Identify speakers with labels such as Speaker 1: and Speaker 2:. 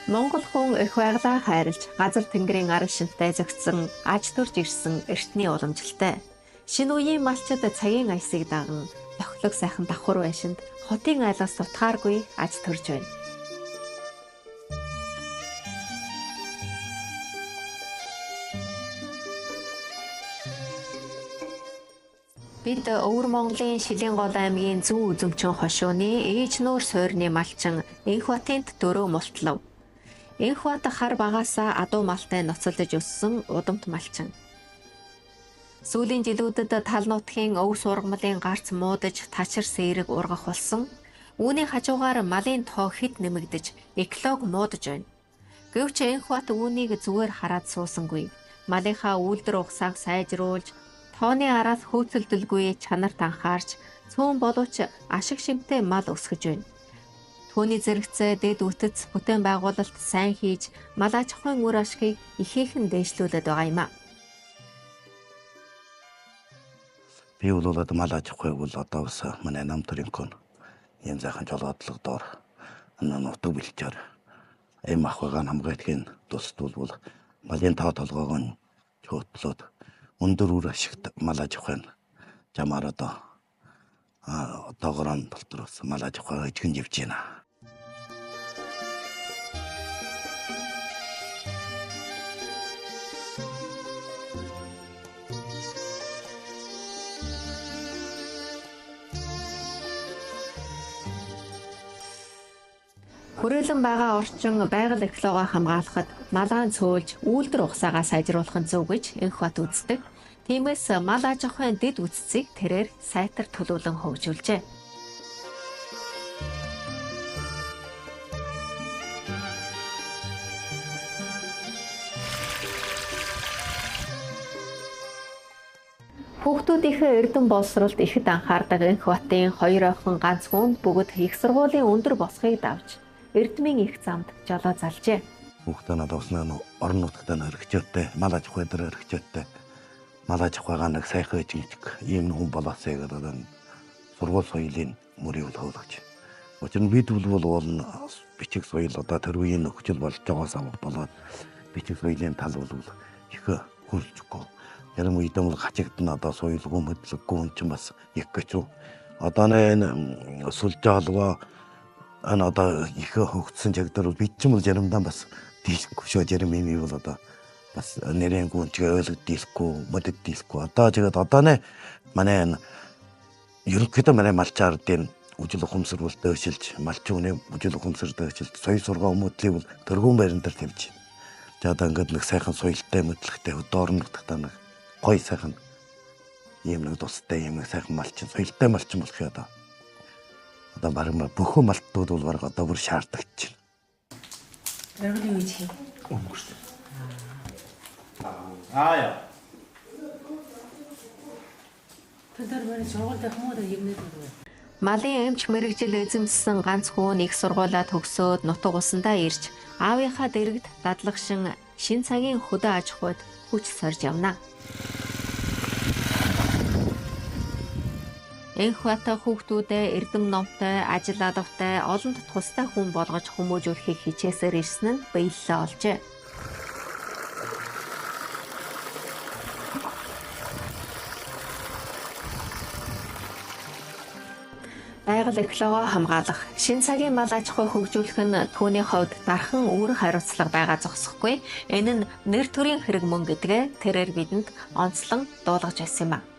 Speaker 1: Монгол хүн их байгалаа хайрлаж, газар тэнгэрийн ар шинтэй зохицсон, аж төрж ирсэн эртний уламжлалтай. Шинэ үеийн малчид цагийн аясыг даган, тохилог сайхан давхар байшинд хотын айлгаас тутгааргүй аж төрж байна. Бид Өвөр Монголын Шилэнгол аймгийн зүүн үзэмчин хошууны ээж нуур суурьны малчин Энхбатынд дөрөв мултлав. Энхбат хар багаасаа адуу малтай ноцолж өссөн удамт малчин. Сүүлийн жилүүдэд тал нутгийн өв сургамлын гарц муудаж тачир сэрэг ургах болсон. Үүний хажуугаар малын тоо хэд нэмэгдэж, эколог муудаж байна. Гэвч Энхбат үүнийг зүгээр хараад суусангүй. Малынхаа үйлдвэр ухсааг сайжруулж, тооны араас хөөцөлдөлгүй чанарт анхаарч, цөөн боловч ашиг шимтэй мал өсгөж байна. Түүний зэрэгцээ дэд үтэц бүтээн байгуулалт сайн хийж, мал аж ахуйн үр ашгийг ихээхэн дээшлүүлээд байгаа юм а.
Speaker 2: Би бол мал аж ахуйг бол одоо бас манай нам төрийн кон ийм зайхан жолоодлого доор нутаг бэлчээр эм ахуйгаа хамгаалахын тусад бол малын тоо толгоог нь хөтлөөд өндөр үр ашигт мал аж ахуйн жамаар одоогоор нь болтроос мал аж ахуйгаа ижгэн явж байна.
Speaker 1: Хүрээлэн байгаа орчин байгаль экологоо хамгаалахад малаан цөөлж үйлдвэр ухсаагаа сайжруулах нь зөв гэж Энхбат үздэг. Тиймээс мал аж ахуйн дэд үтцийг тэрээр сайтар төлөвлөн хөгжүүлжээ. Хүүхдүүдийнхээ эрдэм боловсролд ихэд анхаардаг Энхбатын хоёр охин ганц хүн бүгд их сургуулийн өндөр босхийг давж эрдмийн их замд жолоо залжээ.
Speaker 2: Хүүхдээ надад уснаа орон нутгад өргөчөөтэй, мал аж ахуй дээр өргөчөөтэй. Мал аж ахуйгаа нэг сайхан ижиг ийм хүн болоосэй гэдэг сургууль соёлын мөрийг хөвлөж. Учир нь бид бол бичиг соёл одоо тэр үеийн нөхцөл болж байгаасаа болоод бичиг соёлын тал бол их хөржихгүй. Ярим үедээ бол хачигдана одоо соёлгүй мэдлэггүй хүн чинь бас их гэж. Одоо энэ сүлж хаалгаа одоо их хөгжсөн чагтар бид ч юм бол заримдаа бас дийлэхгүй шүү. Зарим юм бол одоо бас нэрэн гүнчгээ ойлгодийлэхгүй, моддийлэхгүй. Одоо тэгээд одоо манай ерөнхийдөө манай малчаардын үжил ухамсар бол дөөшилж, малчин хүний үжил ухамсар дөөшилж, соёл сургаа хүмүүдлийг бол төргүүн байран дээр тавьж байна. Тэгээд одоо ингээд нэг сайхан соёлтой мэдлэгтэй өдөөрн нутагтаа нэг гоё сайхан ийм нэг тустай ийм нэг сайхан малчин, соёлтой малчин болох юм одоо. Одоо бараг бүхэн малтууд бол бараг одоо бүр шаардлагач байна.
Speaker 3: Яргалын үеч хий.
Speaker 2: Өнгөрсөн.
Speaker 3: Яа. Тэдэр мөрөж сургуультай хүмүүст юмнээд өгөө.
Speaker 1: Малын эмч мэрэгжил эзэмссэн ганц хүн их сургуулаа төгсөөд нутаг усандаа ирж аавынхаа дэрэгд дадлагшин шин цагийн хөдөө аж ахуйд хүч сорж явна. Энхбат хүүхдүүдээ эрдэм номтой, ажил алавтай, олонд тустай хүн болгож хүмүүжүүлэхийг хичээсээр ирсэн нь баялалаа олжээ. Байгаль экологоо хамгаалах, шин цагийн мал аж ахуй хөгжүүлэх нь түүний хувьд дархан үүрэг хариуцлага байгаа зогсохгүй. Энэ нь нэр төрийн хэрэг мөн гэдгээ тэрээр бидэнд онцлон дуулгаж байсан юм а.